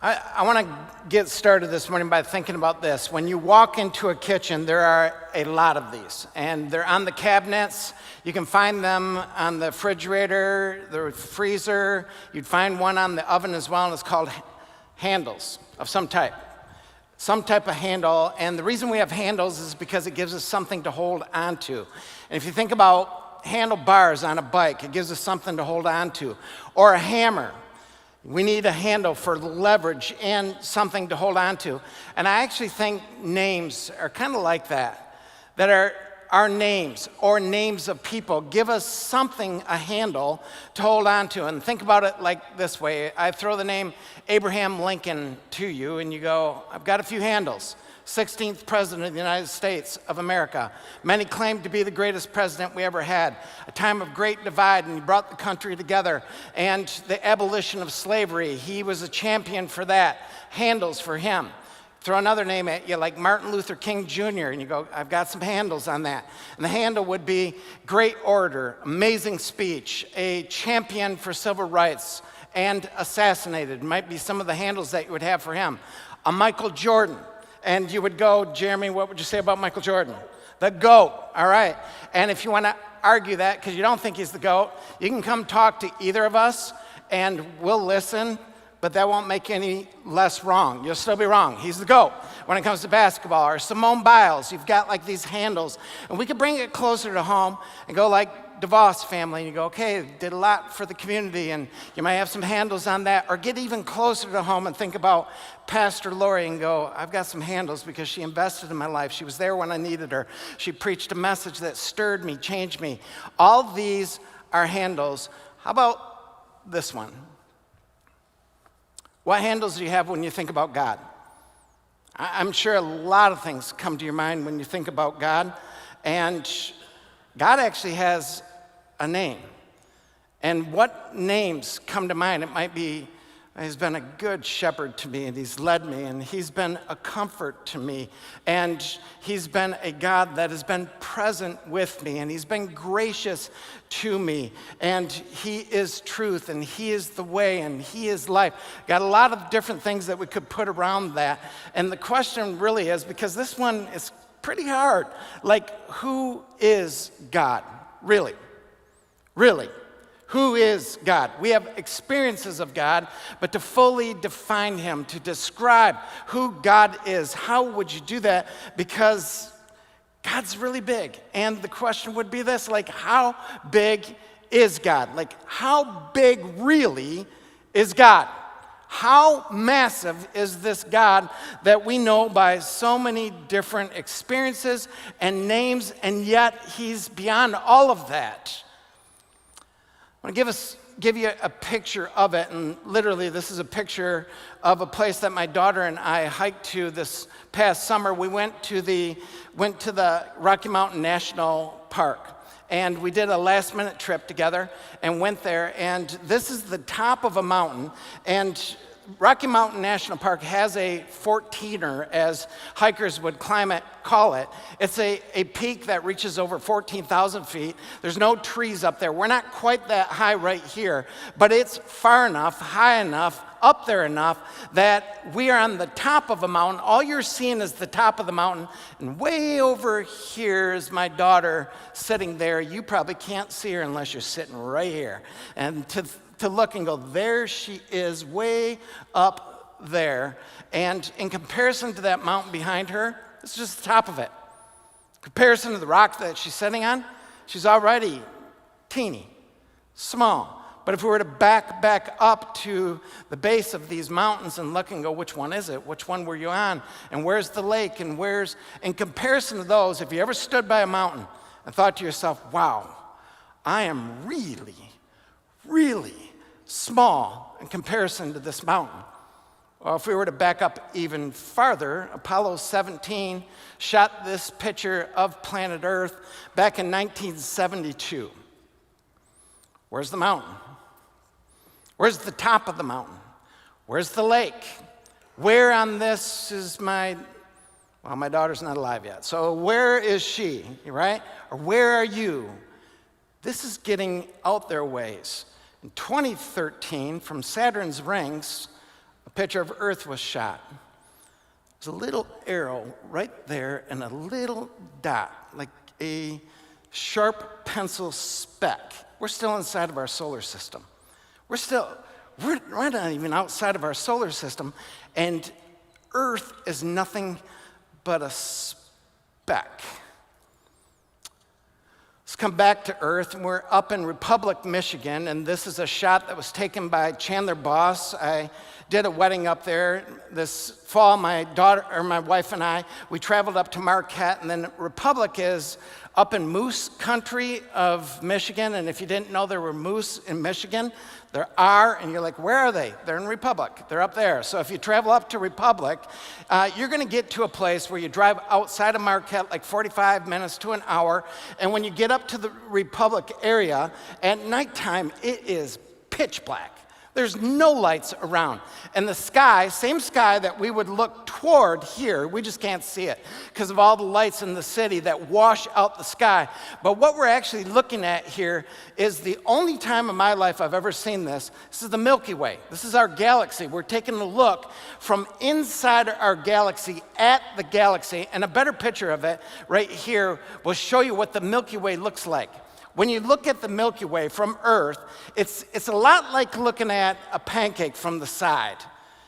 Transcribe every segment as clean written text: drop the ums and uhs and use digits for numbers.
I want to get started this morning by thinking about this. When you walk into a kitchen, there are a lot of these, and they're on the cabinets. You can find them on the refrigerator, the freezer. You'd find one on the oven as well, and it's called handles of some type of handle. And the reason we have handles is because it gives us something to hold on to. And if you think about handlebars on a bike, it gives us something to hold on to. Or a hammer. We need a handle for leverage and something to hold on to. And I actually think names are kind of like that are our names or names of people give us something, a handle to hold on to. And think about it like this way. I throw the name Abraham Lincoln to you and you go, I've got a few handles. 16th President of the United States of America. Many claim to be the greatest president we ever had. A time of great divide, and he brought the country together. And the abolition of slavery, he was a champion for that. Handles for him. Throw another name at you, like Martin Luther King Jr., and you go, I've got some handles on that. And the handle would be great orator, amazing speech, a champion for civil rights, and assassinated. Might be some of the handles that you would have for him. A Michael Jordan. And you would go, Jeremy, what would you say about Michael Jordan? The GOAT, all right. And if you want to argue that because you don't think he's the GOAT, you can come talk to either of us and we'll listen, but that won't make you any less wrong. You'll still be wrong. He's the GOAT when it comes to basketball. Or Simone Biles, you've got like these handles. And we could bring it closer to home and go like DeVos family, and you go, okay, did a lot for the community, and you might have some handles on that. Or get even closer to home and think about Pastor Lori and go, I've got some handles because she invested in my life. She was there when I needed her. She preached a message that stirred me, changed me. All these are handles. How about this one? What handles do you have when you think about God? I'm sure a lot of things come to your mind when you think about God, and God actually has a name. And what names come to mind? It might be, he's been a good shepherd to me, and he's led me, and he's been a comfort to me, and he's been a God that has been present with me, and he's been gracious to me, and he is truth, and he is the way, and he is life. Got a lot of different things that we could put around that. And the question really is, because this one is pretty hard, like, who is God? Really? Really? Who is God? We have experiences of God, but to fully define him, to describe who God is, how would you do that? Because God's really big. And the question would be this, like, how big is God? Like, how big really is God? How massive is this God that we know by so many different experiences and names, and yet he's beyond all of that? I want to give you a picture of it, and literally this is a picture of a place that my daughter and I hiked to this past summer. We went to the Rocky Mountain National Park, and we did a last-minute trip together and went there, and this is the top of a mountain, and Rocky Mountain National Park has a 14er, as hikers would call it. It's a peak that reaches over 14,000 feet. There's no trees up there. We're not quite that high right here, but it's far enough, high enough, up there enough that we are on the top of a mountain. All you're seeing is the top of the mountain, and way over here is my daughter sitting there. You probably can't see her unless you're sitting right here. And to look and go, there she is, way up there. And in comparison to that mountain behind her, it's just the top of it. In comparison to the rock that she's sitting on, she's already teeny, small. But if we were to back up to the base of these mountains and look and go, which one is it? Which one were you on? And where's the lake? And in comparison to those, if you ever stood by a mountain and thought to yourself, wow, I am really, really small in comparison to this mountain. Well, if we were to back up even farther, Apollo 17 shot this picture of planet Earth back in 1972. Where's the mountain? Where's the top of the mountain? Where's the lake? Where on this is my daughter's not alive yet. So where is she, right? Or where are you? This is getting out there ways. In 2013, from Saturn's rings, a picture of Earth was shot. There's a little arrow right there and a little dot, like a sharp pencil speck. We're still inside of our solar system. We're not even outside of our solar system, and Earth is nothing but a speck. Let's come back to Earth, and we're up in Republic, Michigan, and this is a shot that was taken by Chandler Boss. I did a wedding up there this fall. My wife and I, we traveled up to Marquette, and then Republic is up in moose country of Michigan, and if you didn't know there were moose in Michigan, there are, and you're like, where are they? They're in Republic. They're up there. So if you travel up to Republic, you're going to get to a place where you drive outside of Marquette like 45 minutes to an hour, and when you get up to the Republic area, at nighttime, it is pitch black. There's no lights around. And the sky, same sky that we would look toward here, we just can't see it because of all the lights in the city that wash out the sky. But what we're actually looking at here is the only time in my life I've ever seen this. This is the Milky Way. This is our galaxy. We're taking a look from inside our galaxy at the galaxy, and a better picture of it right here will show you what the Milky Way looks like. When you look at the Milky Way from Earth, it's a lot like looking at a pancake from the side.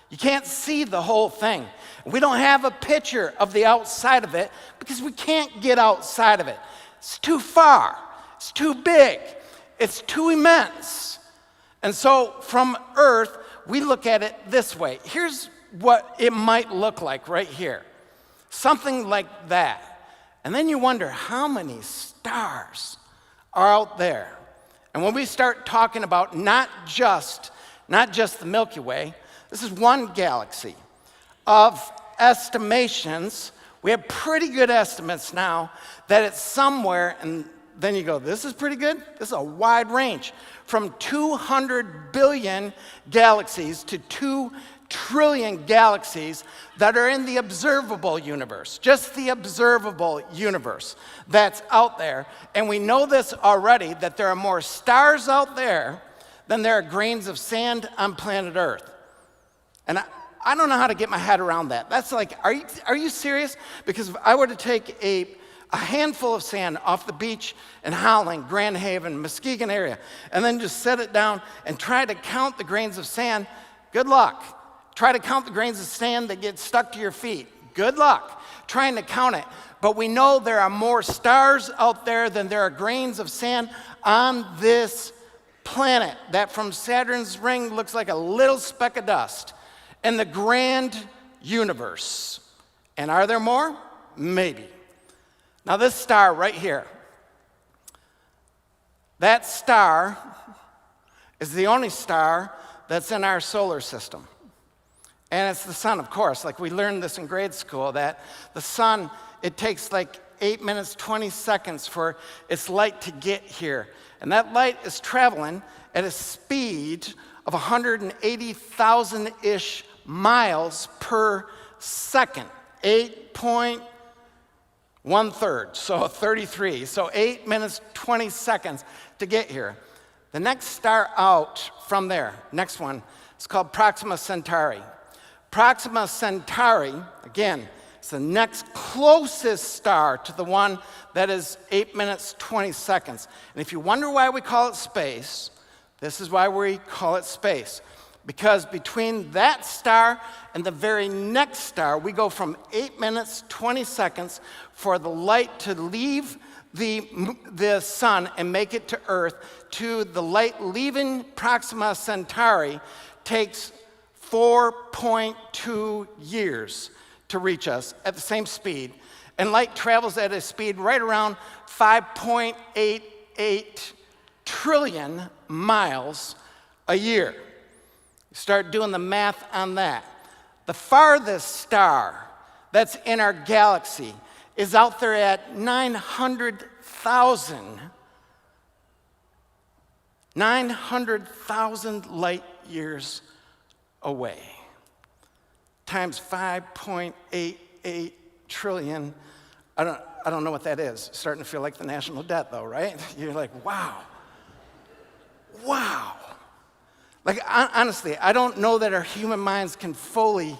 You can't see the whole thing. We don't have a picture of the outside of it because we can't get outside of it. It's too far. It's too big. It's too immense. And so from Earth, we look at it this way. Here's what it might look like right here. Something like that. And then you wonder how many stars are out there. And when we start talking about not just the Milky Way, this is one galaxy of estimations. We have pretty good estimates now that it's somewhere, and then you go, this is pretty good? This is a wide range. From 200 billion galaxies to 2 trillion galaxies that are in the observable universe, just the observable universe that's out there. And we know this already, that there are more stars out there than there are grains of sand on planet Earth. And I don't know how to get my head around that. That's like, are you serious? Because if I were to take a handful of sand off the beach in Howling, Grand Haven, Muskegon area, and then just set it down and try to count the grains of sand, good luck. Try to count the grains of sand that get stuck to your feet. Good luck trying to count it. But we know there are more stars out there than there are grains of sand on this planet that from Saturn's ring looks like a little speck of dust in the grand universe. And are there more? Maybe. Now this star right here, that star is the only star that's in our solar system. And it's the sun, of course. Like we learned this in grade school, that the sun, it takes like 8 minutes, 20 seconds for its light to get here. And that light is traveling at a speed of 180,000-ish miles per second. 8.1 so 33. So 8 minutes, 20 seconds to get here. The next star out from there, next one, is called Proxima Centauri. Proxima Centauri, again, is the next closest star to the one that is 8 minutes, 20 seconds. And if you wonder why we call it space, this is why we call it space. Because between that star and the very next star, we go from 8 minutes, 20 seconds for the light to leave the sun and make it to Earth, to the light leaving Proxima Centauri takes 4.2 years to reach us at the same speed. And light travels at a speed right around 5.88 trillion miles a year. You start doing the math on that. The farthest star that's in our galaxy is out there at 900,000 light years away, times 5.88 trillion. I don't know what that is. Starting to feel like the national debt though, right? You're like, wow. Like, honestly, I don't know that our human minds can fully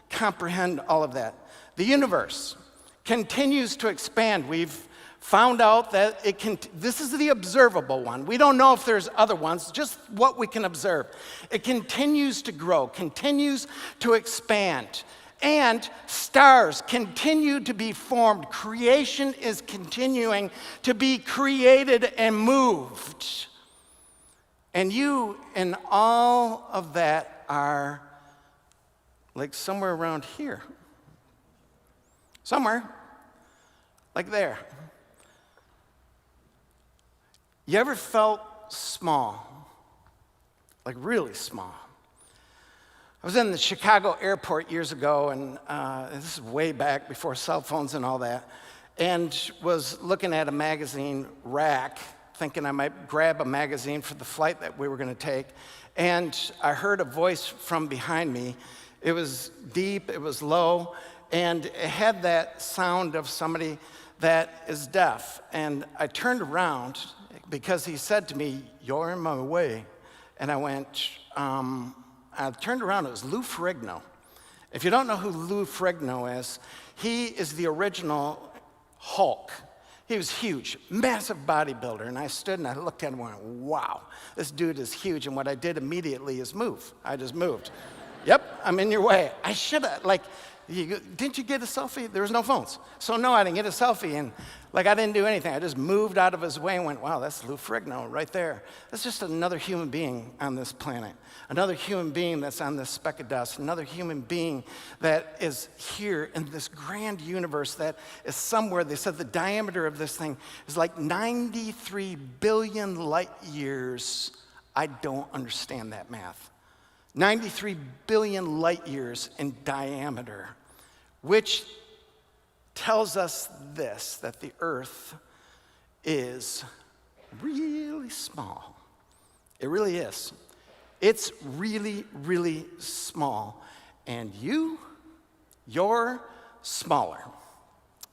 comprehend all of that. The universe continues to expand. We've found out that this is the observable one. We don't know if there's other ones, just what we can observe. It continues to grow, continues to expand. And stars continue to be formed. Creation is continuing to be created and moved. And you and all of that are like somewhere around here. Somewhere, like there. You ever felt small? Like really small? I was in the Chicago airport years ago, and this is way back before cell phones and all that, and was looking at a magazine rack, thinking I might grab a magazine for the flight that we were going to take, and I heard a voice from behind me. It was deep, it was low, and it had that sound of somebody that is deaf. And I turned around because he said to me, "You're in my way." And I went, I turned around, it was Lou Ferrigno. If you don't know who Lou Ferrigno is, he is the original Hulk. He was huge, massive bodybuilder, and I stood and I looked at him and went, wow, this dude is huge, and what I did immediately is move. I just moved. Yep, I'm in your way. I should have, didn't you get a selfie? There was no phones. So no, I didn't get a selfie, and I didn't do anything. I just moved out of his way and went, wow, that's Lou Ferrigno right there. That's just another human being on this planet. Another human being that's on this speck of dust. Another human being that is here in this grand universe that is somewhere. They said the diameter of this thing is like 93 billion light years. I don't understand that math. 93 billion light years in diameter, which tells us this, that the earth is really small. It really is. It's really, really small. And you're smaller.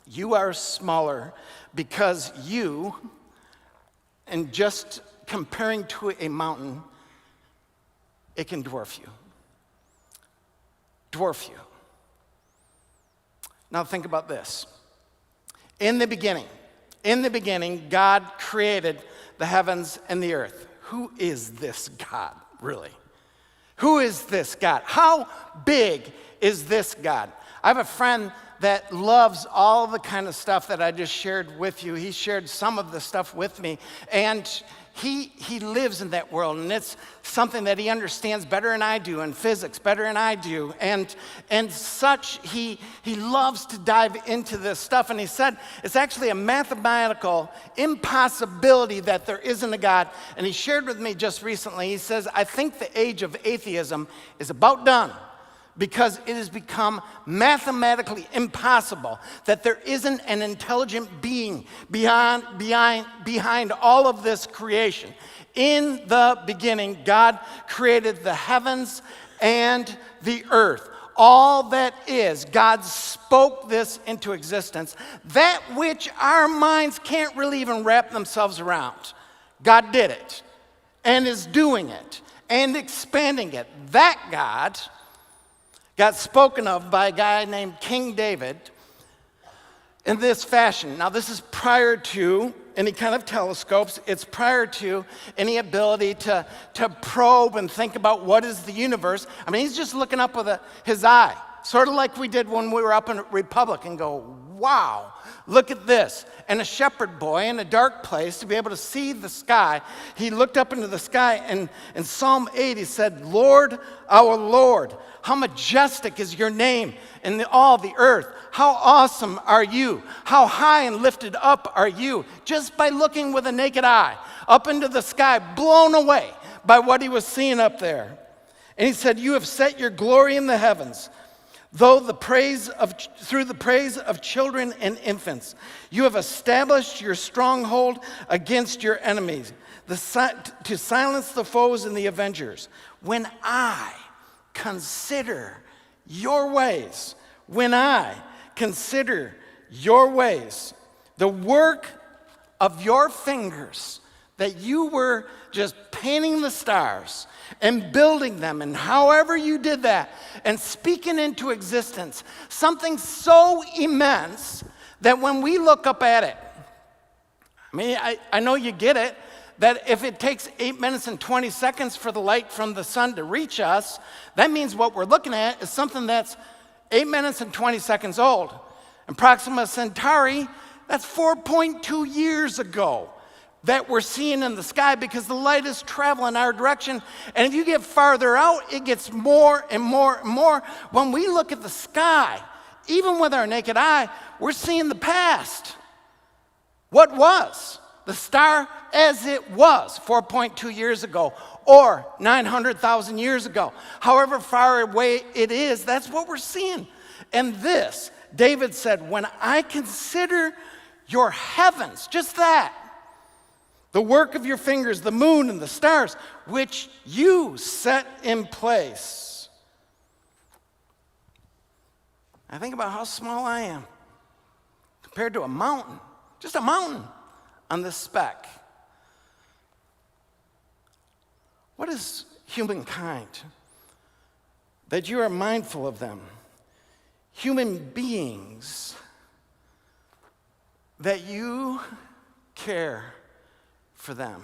You are smaller because you, and just comparing to a mountain, it can dwarf you. Dwarf you. Now think about this. In the beginning, God created the heavens and the earth. Who is this God, really? Who is this God? How big is this God? I have a friend that loves all the kind of stuff that I just shared with you. He shared some of the stuff with me, and he lives in that world, and it's something that he understands better than I do, and physics better than I do, and such. He loves to dive into this stuff, and he said it's actually a mathematical impossibility that there isn't a God. And he shared with me just recently, he says, I think the age of atheism is about done, because it has become mathematically impossible that there isn't an intelligent being behind all of this creation. In the beginning, God created the heavens and the earth. All that is, God spoke this into existence. That which our minds can't really even wrap themselves around. God did it and is doing it and expanding it. That God got spoken of by a guy named King David in this fashion. Now, this is prior to any kind of telescopes. It's prior to any ability to probe and think about what is the universe. I mean, he's just looking up with his eye, sort of like we did when we were up in Republic, and go, wow, look at this. And a shepherd boy in a dark place, to be able to see the sky, he looked up into the sky, and in Psalm 8, he said, Lord, our Lord, how majestic is your name in all the earth. How awesome are you? How high and lifted up are you? Just by looking with a naked eye up into the sky, blown away by what he was seeing up there. And he said, you have set your glory in the heavens, through the praise of children and infants. You have established your stronghold against your enemies, to silence the foes and the avengers. When I consider your ways, the work of your fingers, that you were just painting the stars and building them, and however you did that, and speaking into existence something so immense that when we look up at it, I mean, I know you get it, that if it takes 8 minutes and 20 seconds for the light from the sun to reach us, that means what we're looking at is something that's 8 minutes and 20 seconds old. And Proxima Centauri, that's 4.2 years ago that we're seeing in the sky, because the light is traveling our direction. And if you get farther out, it gets more and more and more. When we look at the sky, even with our naked eye, we're seeing the past. What was? The star as it was 4.2 years ago, or 900,000 years ago. However far away it is, that's what we're seeing. And this, David said, when I consider your heavens, just that, the work of your fingers, the moon and the stars, which you set in place. I think about how small I am compared to a mountain, just a mountain on this speck. What is humankind that you are mindful of them? Human beings that you care for them.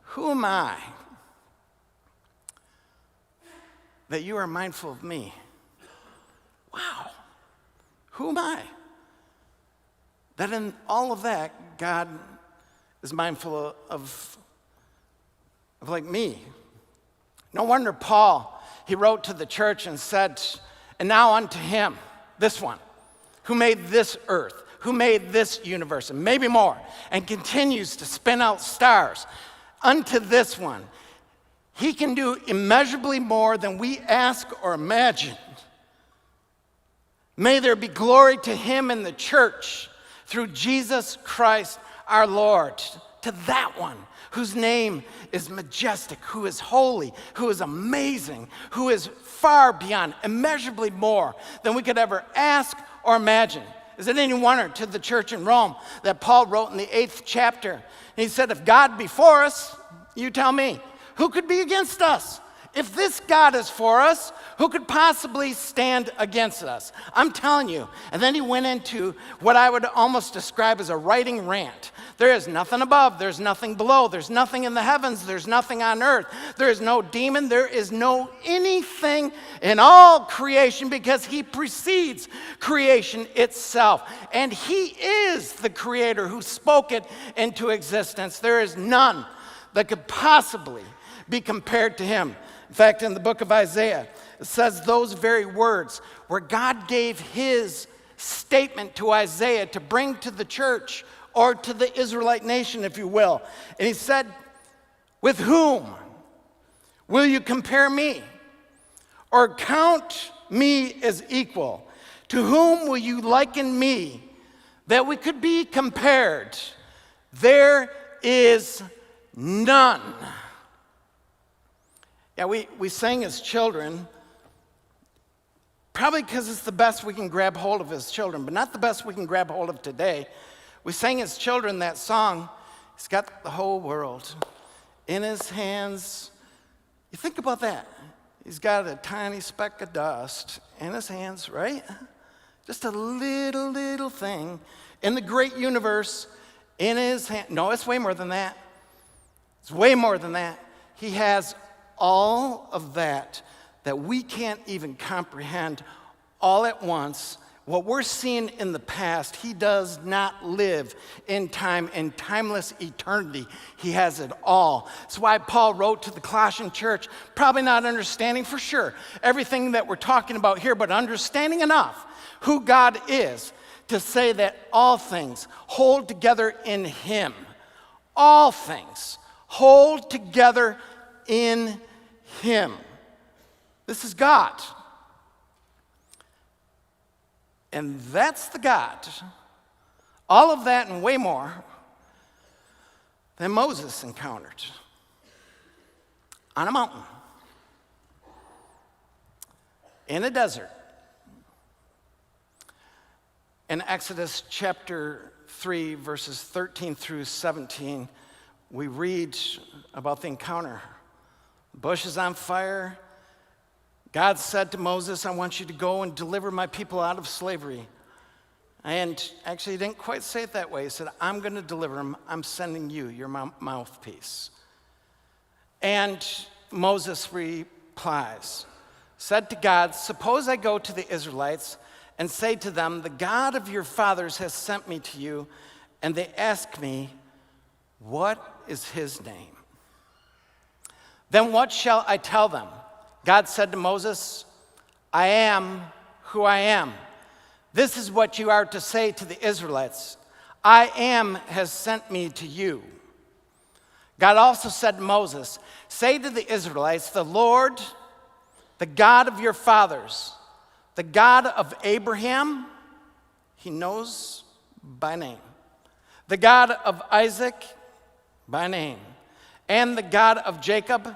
Who am I that you are mindful of me? Wow. Who am I that in all of that, God is mindful of like me? No wonder Paul, he wrote to the church and said, and now unto him, this one, who made this earth, who made this universe, and maybe more, and continues to spin out stars, unto this one, he can do immeasurably more than we ask or imagine. May there be glory to him in the church through Jesus Christ our Lord, to that one whose name is majestic, who is holy, who is amazing, who is far beyond, immeasurably more than we could ever ask or imagine. Is it any wonder to the church in Rome that Paul wrote in the 8th chapter? He said, if God be for us, you tell me, who could be against us? If this God is for us, who could possibly stand against us? I'm telling you. And then he went into what I would almost describe as a writing rant. There is nothing above, there's nothing below, there's nothing in the heavens, there's nothing on earth. There is no demon, there is no anything in all creation, because he precedes creation itself. And he is the creator who spoke it into existence. There is none that could possibly be compared to him. In fact, in the book of Isaiah, it says those very words where God gave his statement to Isaiah to bring to the church, or to the Israelite nation, if you will. And he said, with whom will you compare me, or count me as equal? To whom will you liken me that we could be compared? There is none. Yeah, we sang as children, probably because it's the best we can grab hold of as children, but not the best we can grab hold of today. We sang as children that song, he's got the whole world in his hands. You think about that. He's got a tiny speck of dust in his hands, right? Just a little thing in the great universe in his hand. No, it's way more than that. It's way more than that. He has all of that we can't even comprehend all at once. What we're seeing in the past, he does not live in time, in timeless eternity. He has it all. That's why Paul wrote to the Colossian church, probably not understanding for sure everything that we're talking about here, but understanding enough who God is to say that all things hold together in him. All things hold together in him. This is God. And that's the God, all of that and way more, than Moses encountered on a mountain, in a desert. In Exodus chapter 3, verses 13 through 17, we read about the encounter. The bush is on fire. God said to Moses, I want you to go and deliver my people out of slavery. And actually, he didn't quite say it that way. He said, I'm going to deliver them. I'm sending you, your mouthpiece. And Moses replies, said to God, suppose I go to the Israelites and say to them, the God of your fathers has sent me to you, and they ask me, what is his name? Then what shall I tell them? God said to Moses, I am who I am. This is what you are to say to the Israelites. I am has sent me to you. God also said to Moses, say to the Israelites, the Lord, the God of your fathers, the God of Abraham, he knows by name, the God of Isaac by name, and the God of Jacob,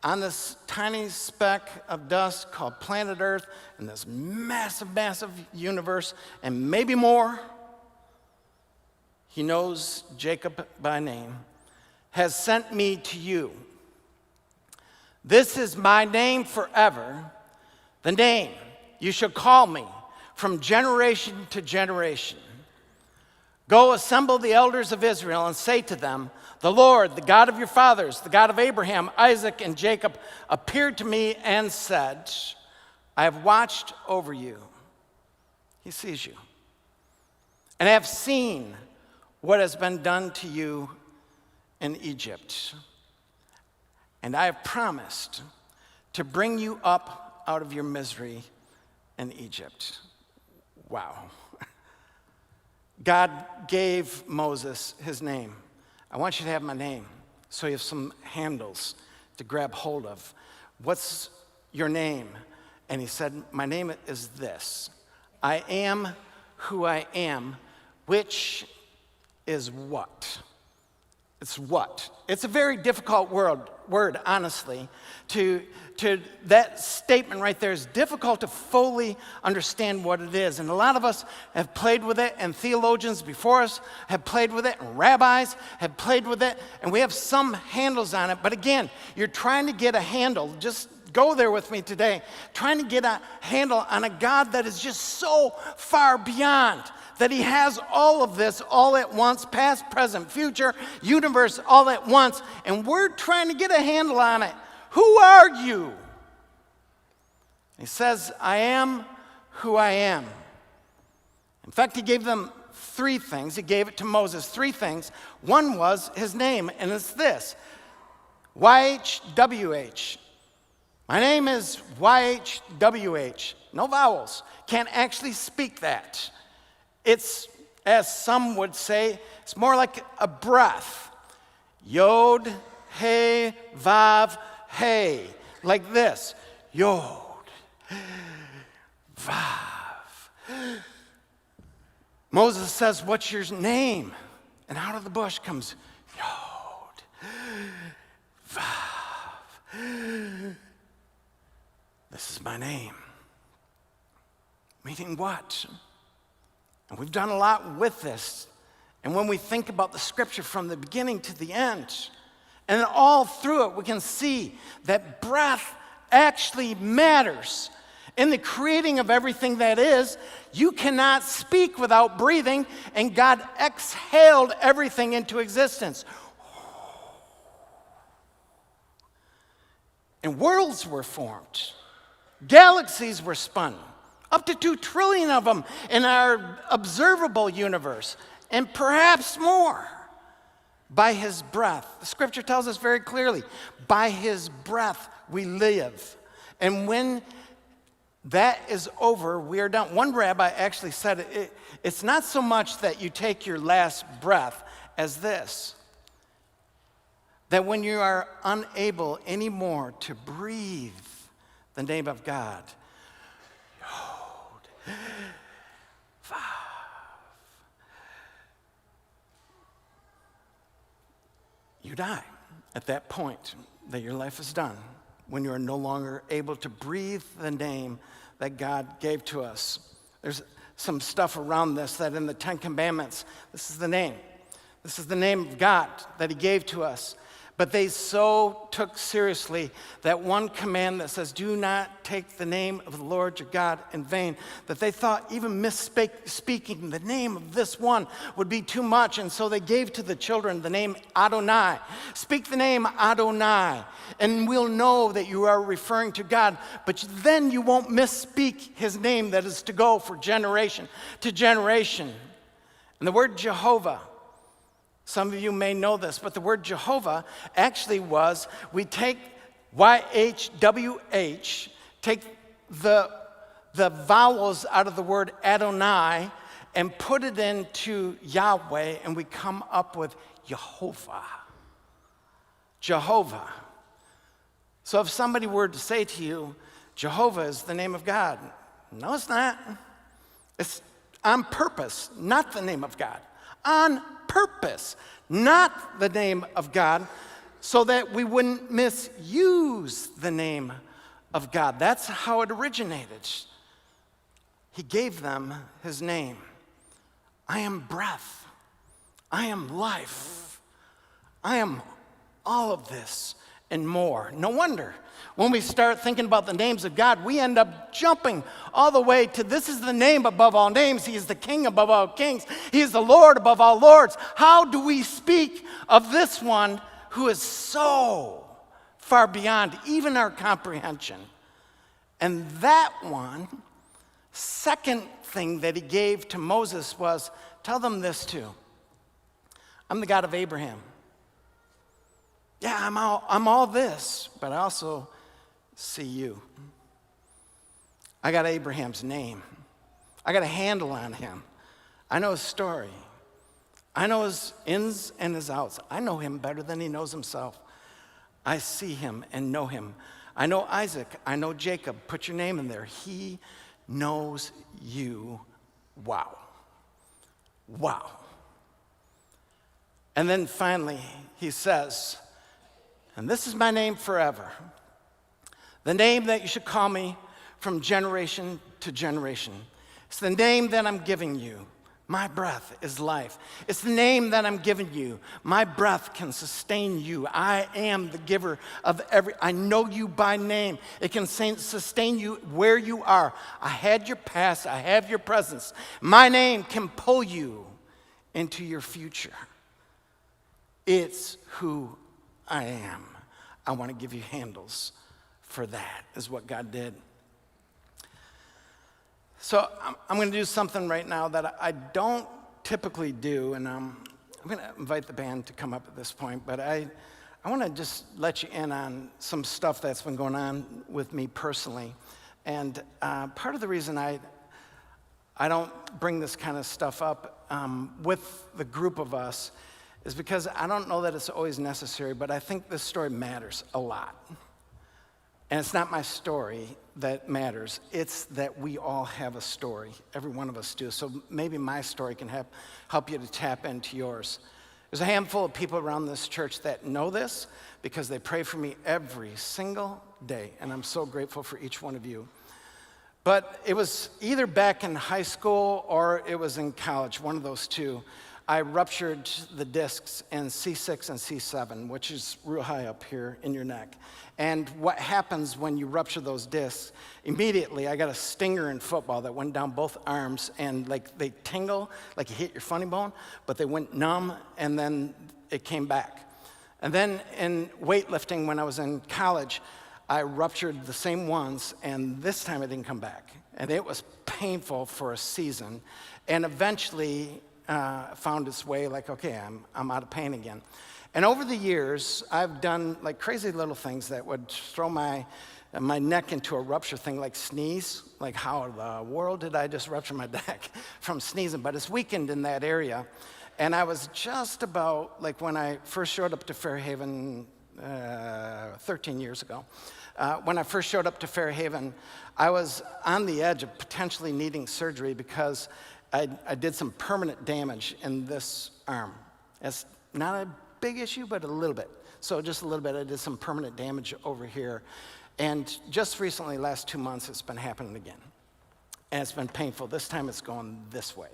on this tiny speck of dust called planet Earth in this massive, massive universe, and maybe more, he knows Jacob by name, has sent me to you. This is my name forever, the name you shall call me from generation to generation. Go assemble the elders of Israel and say to them, the Lord, the God of your fathers, the God of Abraham, Isaac, and Jacob, appeared to me and said, I have watched over you. He sees you. And I have seen what has been done to you in Egypt. And I have promised to bring you up out of your misery in Egypt. Wow. God gave Moses his name. I want you to have my name, so you have some handles to grab hold of. What's your name? And he said, my name is this. I am who I am, which is what? It's what? It's a very difficult word, honestly. That statement right there is difficult to fully understand what it is. And a lot of us have played with it, and theologians before us have played with it, and rabbis have played with it, and we have some handles on it. But again, you're trying to get a handle. Just go there with me today. Trying to get a handle on a God that is just so far beyond, that he has all of this all at once, past, present, future, universe all at once, and we're trying to get a handle on it. Who are you? He says, I am who I am. In fact, he gave them three things. He gave it to Moses, three things. One was his name, and it's this, YHWH. My name is YHWH. No vowels. Can't actually speak that. It's, as some would say, it's more like a breath. Yod, He, Vav, Hey. Like this. Yod, Vav. Moses says, what's your name? And out of the bush comes Yod, Vav. This is my name. Meaning what? And we've done a lot with this. And when we think about the scripture from the beginning to the end, and all through it, we can see that breath actually matters. In the creating of everything that is, you cannot speak without breathing, and God exhaled everything into existence. And worlds were formed. Galaxies were spun, up to 2 trillion of them in our observable universe, and perhaps more, by his breath. The scripture tells us very clearly, by his breath we live. And when that is over, we are done. One rabbi actually said it's not so much that you take your last breath as this, that when you are unable anymore to breathe the name of God, Yod, Vav, you die at that point that your life is done, when you are no longer able to breathe the name that God gave to us. There's some stuff around this that in the 10 Commandments, this is the name. This is the name of God that he gave to us. But they so took seriously that one command that says, do not take the name of the Lord your God in vain, that they thought even speaking the name of this one would be too much. And so they gave to the children the name Adonai. Speak the name Adonai, and we'll know that you are referring to God. But then you won't misspeak his name that is to go for generation to generation. And the word Jehovah, some of you may know this, but the word Jehovah actually was, we take YHWH, take the vowels out of the word Adonai and put it into Yahweh, and we come up with Jehovah. Jehovah. So if somebody were to say to you, Jehovah is the name of God, no, it's not. It's on purpose, not the name of God. On purpose, not the name of God, so that we wouldn't misuse the name of God. That's how it originated. He gave them his name. I am breath. I am life. I am all of this and more. No wonder when we start thinking about the names of God, we end up jumping all the way to this is the name above all names. He is the King above all kings. He is the Lord above all lords. How do we speak of this one who is so far beyond even our comprehension? And that one, second thing that he gave to Moses was, tell them this too. I'm the God of Abraham. Yeah, I'm all this, but I also see you. I got Abraham's name. I got a handle on him. I know his story. I know his ins and his outs. I know him better than he knows himself. I see him and know him. I know Isaac. I know Jacob. Put your name in there. He knows you. Wow. Wow. And then finally, he says, and this is my name forever, the name that you should call me from generation to generation. It's the name that I'm giving you. My breath is life. It's the name that I'm giving you. My breath can sustain you. I am the giver of I know you by name. It can sustain you where you are. I had your past. I have your presence. My name can pull you into your future. It's who I am. I want to give you handles for that, is what God did. So I'm going to do something right now that I don't typically do, and I'm going to invite the band to come up at this point, but I want to just let you in on some stuff that's been going on with me personally. And part of the reason I don't bring this kind of stuff up with the group of us is because I don't know that it's always necessary, but I think this story matters a lot. And it's not my story that matters. It's that we all have a story. Every one of us do. So maybe my story can help you to tap into yours. There's a handful of people around this church that know this because they pray for me every single day. And I'm so grateful for each one of you. But it was either back in high school or it was in college, one of those two. I ruptured the discs in C6 and C7, which is real high up here in your neck. And what happens when you rupture those discs, immediately I got a stinger in football that went down both arms, and like they tingle, like you hit your funny bone, but they went numb, and then it came back. And then in weightlifting, when I was in college, I ruptured the same ones, and this time it didn't come back. And it was painful for a season, and eventually found its way, like, okay, I'm out of pain again. And over the years, I've done like crazy little things that would throw my neck into a rupture thing, like sneeze. Like, how in the world did I just rupture my neck from sneezing? But it's weakened in that area. And I was just about, like when I first showed up to Fairhaven 13 years ago, when I first showed up to Fairhaven, I was on the edge of potentially needing surgery because I did some permanent damage in this arm. It's not a big issue, but a little bit. So just a little bit, I did some permanent damage over here. And just recently, last 2 months, it's been happening again. And it's been painful. This time it's going this way.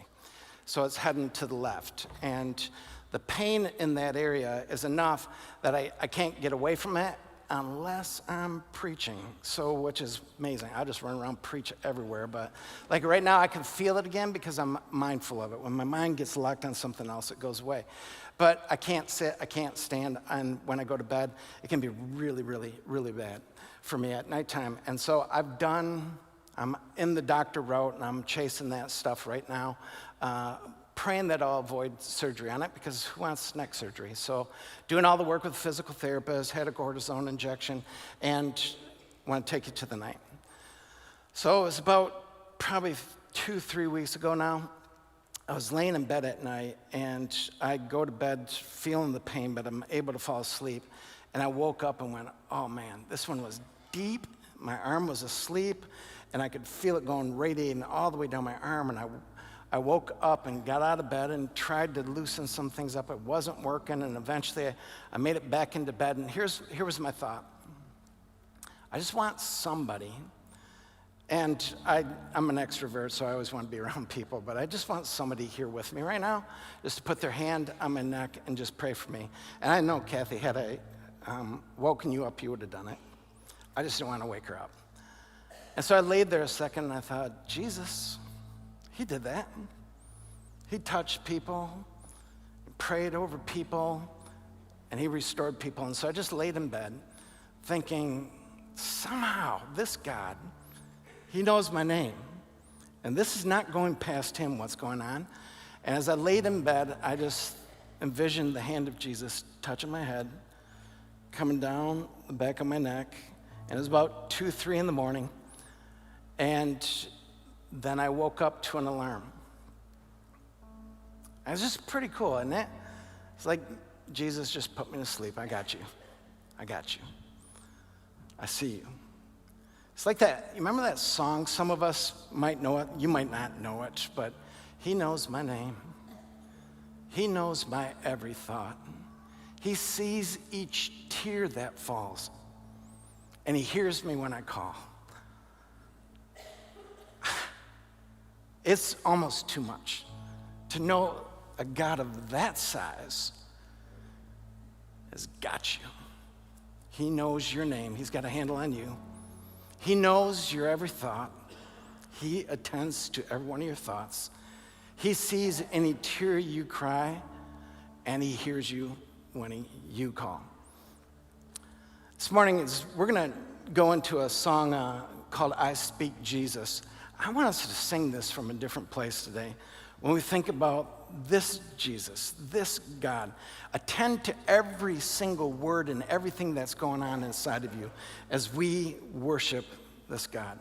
So it's heading to the left. And The pain in that area is enough that I can't get away from it unless I'm preaching, which is amazing. I just run around, preach everywhere, but like right now I can feel it again because I'm mindful of it. When my mind gets locked on something else, it goes away. But I can't sit, I can't stand, and when I go to bed, it can be really, really, really bad for me at nighttime. And so I'm in the doctor route, and I'm chasing that stuff right now, praying that I'll avoid surgery on it, because who wants neck surgery? So doing all the work with a physical therapist, had a cortisone injection, and want to take you to the night. So it was about probably 2-3 weeks ago now. I was laying in bed at night, and I go to bed feeling the pain, but I'm able to fall asleep. And I woke up and went, oh man, this one was deep. My arm was asleep, and I could feel it going radiating all the way down my arm. And I woke up and got out of bed and tried to loosen some things up. It wasn't working, and eventually I made it back into bed. And here was my thought. I just want somebody, and I'm an extrovert, so I always want to be around people, but I just want somebody here with me right now, just to put their hand on my neck and just pray for me. And I know Kathy, had I woken you up, you would have done it. I just didn't want to wake her up. And so I laid there a second, and I thought, Jesus, he did that. He touched people, prayed over people, and he restored people. And so I just laid in bed thinking, somehow this God, he knows my name. And this is not going past him, what's going on. And as I laid in bed, I just envisioned the hand of Jesus touching my head, coming down the back of my neck. And it was about 2-3 in the morning. And then I woke up to an alarm. It was just pretty cool, isn't it? It's like Jesus just put me to sleep. I got you. I got you. I see you. It's like that. You remember that song? Some of us might know it. You might not know it, but he knows my name. He knows my every thought. He sees each tear that falls, and he hears me when I call. It's almost too much to know a God of that size has got you. He knows your name. He's got a handle on you. He knows your every thought. He attends to every one of your thoughts. He sees any tear you cry, and he hears you when you call. This morning, we're going to go into a song called I Speak Jesus. I want us to sing this from a different place today. When we think about this Jesus, this God, attend to every single word and everything that's going on inside of you as we worship this God.